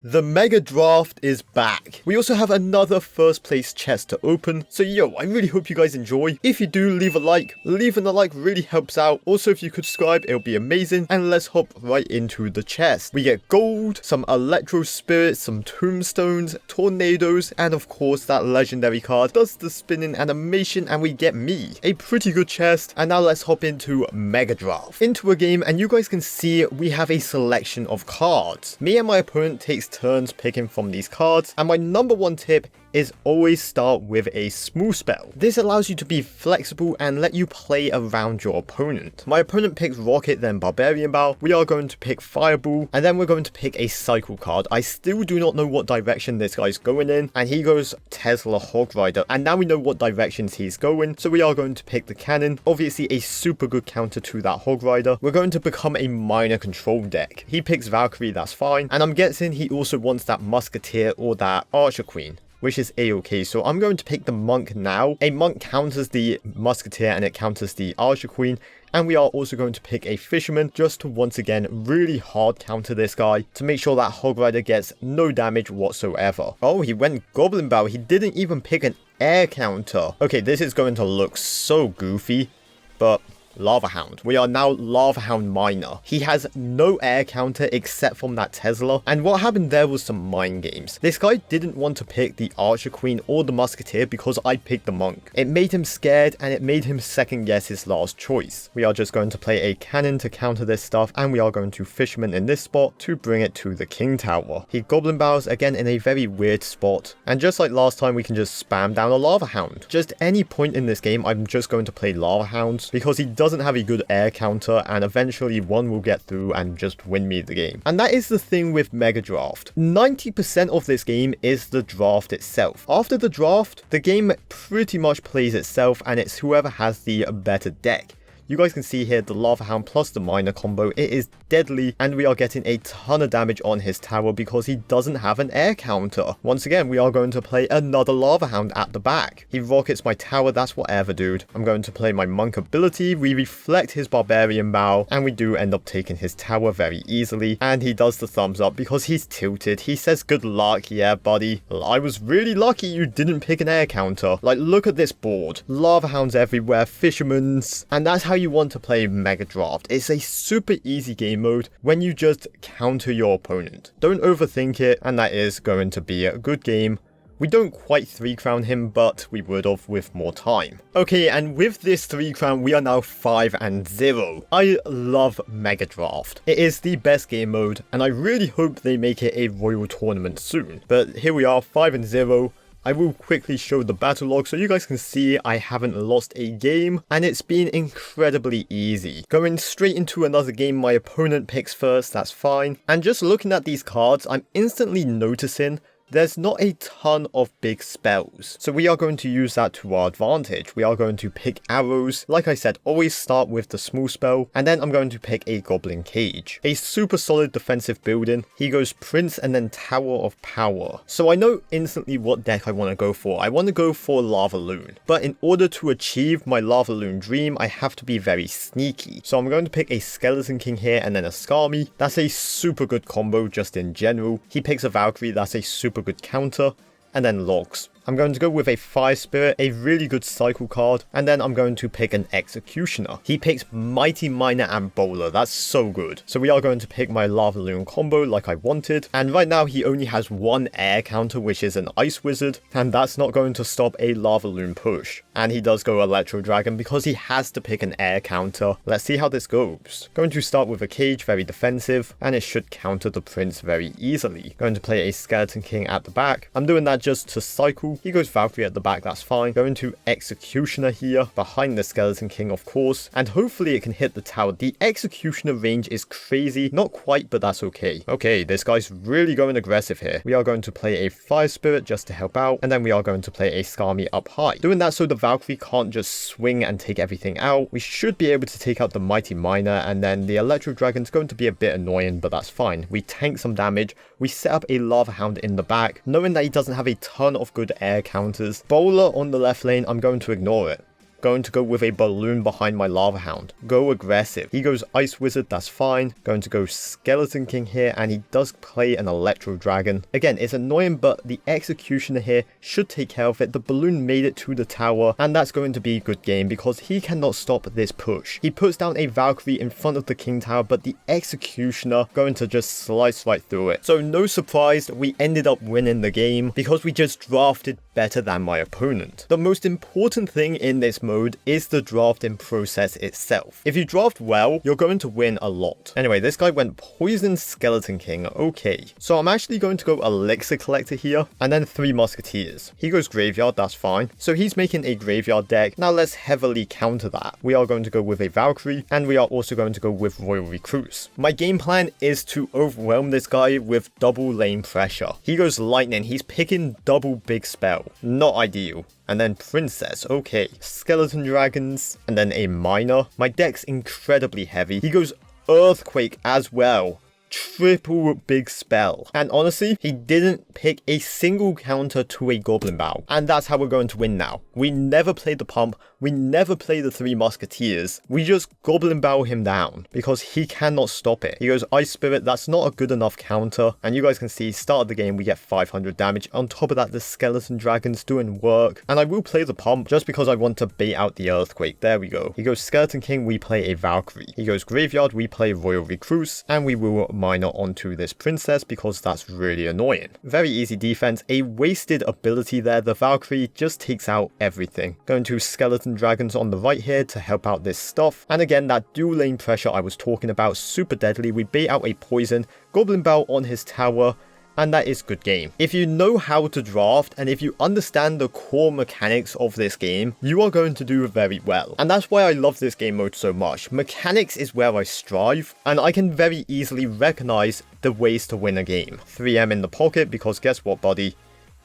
The Mega Draft is back. We also have another first place chest to open. So yo, I really hope you guys enjoy. If you do, leave a like. Leaving a like really helps out. Also, if you could subscribe, it'll be amazing. And let's hop right into the chest. We get gold, some electro spirits, some tombstones, tornadoes, and of course that legendary card does the spinning animation, and we get me. A pretty good chest. And now let's hop into Mega Draft. Into a game, and you guys can see we have a selection of cards. Me and my opponent takes turns picking from these cards, and my number one tip is always start with a smooth spell. This allows you to be flexible and let you play around your opponent. My opponent picks Rocket, then Barbarian Bow. We are going to pick Fireball, and then we're going to pick a cycle card. I still do not know what direction this guy's going in, and he goes Tesla Hog Rider, and now we know what directions he's going, so we are going to pick the cannon. Obviously a super good counter to that Hog Rider. We're going to become a minor control deck. He picks Valkyrie, that's fine, and I'm guessing he also wants that Musketeer or that Archer Queen, which is a-okay. So I'm going to pick the Monk now. A Monk counters the Musketeer and it counters the Archer Queen. And we are also going to pick a Fisherman just to once again really hard counter this guy to make sure that Hog Rider gets no damage whatsoever. Oh, he went Goblin Bow. He didn't even pick an air counter. Okay, this is going to look so goofy, but Lava Hound. We are now Lava Hound Minor. He has no air counter except from that Tesla, and what happened there was some mind games. This guy didn't want to pick the Archer Queen or the Musketeer because I picked the Monk. It made him scared and it made him second guess his last choice. We are just going to play a Cannon to counter this stuff, and we are going to Fisherman in this spot to bring it to the King Tower. He Goblin Bows again in a very weird spot, and just like last time we can just spam down a Lava Hound. Just any point in this game I'm just going to play Lava Hounds because he doesn't have a good air counter, and eventually one will get through and just win me the game. And that is the thing with Mega Draft. 90% of this game is the draft itself. After the draft, the game pretty much plays itself, and it's whoever has the better deck. You guys can see here the Lava Hound plus the Miner combo. It is deadly, and we are getting a ton of damage on his tower because he doesn't have an air counter. Once again, we are going to play another Lava Hound at the back. He rockets my tower, that's whatever, dude. I'm going to play my Monk ability. We reflect his Barbarian Bow, and we do end up taking his tower very easily. And he does the thumbs up because he's tilted. He says, good luck, yeah, buddy. I was really lucky you didn't pick an air counter. Like, look at this board. Lava Hounds everywhere, Fishermans, and that's how you want to play Mega Draft. It's a super easy game mode when you just counter your opponent. Don't overthink it, and that is going to be a good game. We don't quite 3-crown him, but we would have with more time. Okay, and with this 3-crown, we are now 5-0. I love Mega Draft. It is the best game mode, and I really hope they make it a Royal tournament soon. But here we are, 5-0. I will quickly show the battle log so you guys can see I haven't lost a game, and it's been incredibly easy. Going straight into another game, my opponent picks first, that's fine. And just looking at these cards, I'm instantly noticing there's not a ton of big spells, so we are going to use that to our advantage. We are going to pick arrows. Like I said, always start with the small spell, and then I'm going to pick a Goblin Cage. A super solid defensive building. He goes Prince and then Tower of Power. So I know instantly what deck I want to go for. I want to go for Lava Loon, but in order to achieve my Lava Loon dream, I have to be very sneaky. So I'm going to pick a Skeleton King here and then a Skarmy. That's a super good combo just in general. He picks a Valkyrie, that's a super good counter, and then Logs. I'm going to go with a Fire Spirit, a really good cycle card, and then I'm going to pick an Executioner. He picks Mighty Miner and Bowler, that's so good. So we are going to pick my Lava Loon combo like I wanted, and right now he only has one air counter, which is an Ice Wizard, and that's not going to stop a Lava Loon push. And he does go Electro Dragon because he has to pick an air counter. Let's see how this goes. Going to start with a Cage, very defensive, and it should counter the Prince very easily. Going to play a Skeleton King at the back. I'm doing that just to cycle. He goes Valkyrie at the back, that's fine. Going to Executioner here, behind the Skeleton King, of course, and hopefully it can hit the tower. The Executioner range is crazy. Not quite, but that's okay. Okay, this guy's really going aggressive here. We are going to play a Fire Spirit just to help out, and then we are going to play a Skarmy up high. Doing that so the Valkyrie can't just swing and take everything out. We should be able to take out the Mighty Miner, and then the Electro Dragon's going to be a bit annoying, but that's fine. We tank some damage. We set up a Lava Hound in the back, knowing that he doesn't have a ton of good air counters. Bowler on the left lane, I'm going to ignore it. Going to go with a balloon behind my Lava Hound. Go aggressive. He goes Ice Wizard, that's fine. Going to go Skeleton King here, and he does play an Electro Dragon. Again, it's annoying, but the Executioner here should take care of it. The balloon made it to the tower, and that's going to be a good game because he cannot stop this push. He puts down a Valkyrie in front of the King Tower, but the Executioner going to just slice right through it. So no surprise, we ended up winning the game because we just drafted better than my opponent. The most important thing in this mode is the drafting process itself. If you draft well, you're going to win a lot. Anyway, this guy went Poison Skeleton King. Okay, so I'm actually going to go Elixir Collector here, and then 3 Musketeers. He goes Graveyard, that's fine. So he's making a Graveyard deck. Now let's heavily counter that. We are going to go with a Valkyrie, and we are also going to go with Royal Recruits. My game plan is to overwhelm this guy with double lane pressure. He goes Lightning, he's picking double big spell. Not ideal. And then Princess, okay. Skeleton Dragons, and then a Miner. My deck's incredibly heavy. He goes Earthquake as well. Triple big spell. And honestly, he didn't pick a single counter to a Goblin Bow. And that's how we're going to win now. We never play the pump. We never play the 3 Musketeers. We just Goblin Bow him down because he cannot stop it. He goes Ice Spirit. That's not a good enough counter. And you guys can see, start of the game, we get 500 damage. On top of that, the Skeleton Dragon's doing work. And I will play the pump just because I want to bait out the Earthquake. There we go. He goes Skeleton King. We play a Valkyrie. He goes Graveyard. We play Royal Recruits. And we will Miner onto this Princess because that's really annoying. Very easy defense. A wasted ability there. The Valkyrie just takes out everything. Going to Skeleton Dragons on the right here to help out this stuff. And again, that dual lane pressure I was talking about, super deadly. We bait out a poison, Goblin Bow on his tower, and that is good game. If you know how to draft and if you understand the core mechanics of this game, you are going to do very well. And that's why I love this game mode so much. Mechanics is where I strive, and I can very easily recognize the ways to win a game. 3M in the pocket because guess what, buddy?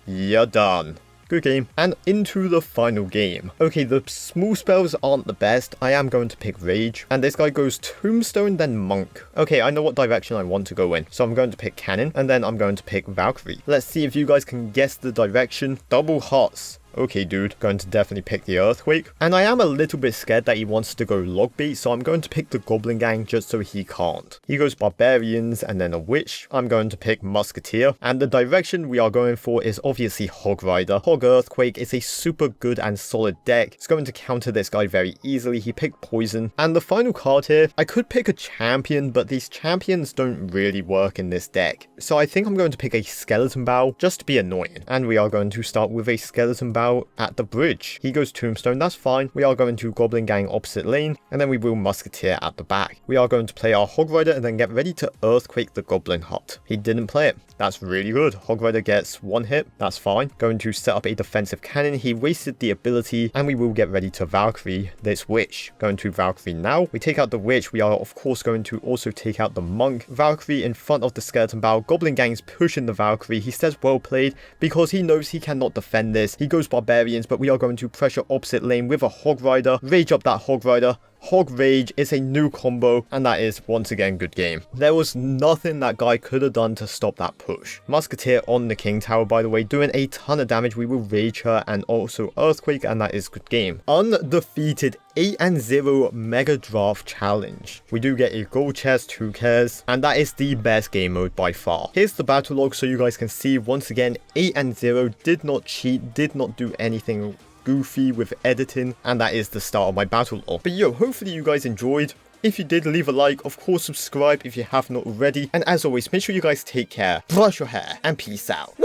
You're done. Good game. And into the final game. Okay, the small spells aren't the best. I am going to pick Rage. And this guy goes Tombstone, then Monk. Okay, I know what direction I want to go in. So I'm going to pick Cannon, and then I'm going to pick Valkyrie. Let's see if you guys can guess the direction. Double Hearts. Okay, dude, going to definitely pick the Earthquake. And I am a little bit scared that he wants to go Logbait, so I'm going to pick the Goblin Gang just so he can't. He goes Barbarians and then a Witch. I'm going to pick Musketeer. And the direction we are going for is obviously Hog Rider. Hog Earthquake is a super good and solid deck. It's going to counter this guy very easily. He picked Poison. And the final card here, I could pick a champion, but these champions don't really work in this deck. So I think I'm going to pick a Skeleton Bow just to be annoying. And we are going to start with a Skeleton Bow at the bridge. He goes Tombstone, that's fine. We are going to Goblin Gang opposite lane, and then we will Musketeer at the back. We are going to play our Hog Rider and then get ready to Earthquake the Goblin Hut. He didn't play it. That's really good. Hog Rider gets 1 hit. That's fine. Going to set up a defensive cannon. He wasted the ability, and we will get ready to Valkyrie this Witch. Going to Valkyrie now. We take out the Witch. We are, of course, going to also take out the Monk. Valkyrie in front of the Skeleton Bow. Goblin Gang's pushing the Valkyrie. He says well played because he knows he cannot defend this. He goes Barbarians, but we are going to pressure opposite lane with a Hog Rider. Rage up that Hog Rider. Hog Rage is a new combo, and that is once again good game. There was nothing that guy could have done to stop that push. Musketeer on the King Tower, by the way, doing a ton of damage. We will Rage her and also Earthquake, and that is good game. Undefeated 8-0 Mega Draft Challenge. We do get a gold chest, who cares? And that is the best game mode by far. Here's the battle log so you guys can see. Once again, 8-0, did not cheat, did not do anything goofy with editing, and that is the start of my battle log. But yo, hopefully you guys enjoyed. If you did, leave a like, of course subscribe if you have not already, and as always, make sure you guys take care, brush your hair, and peace out.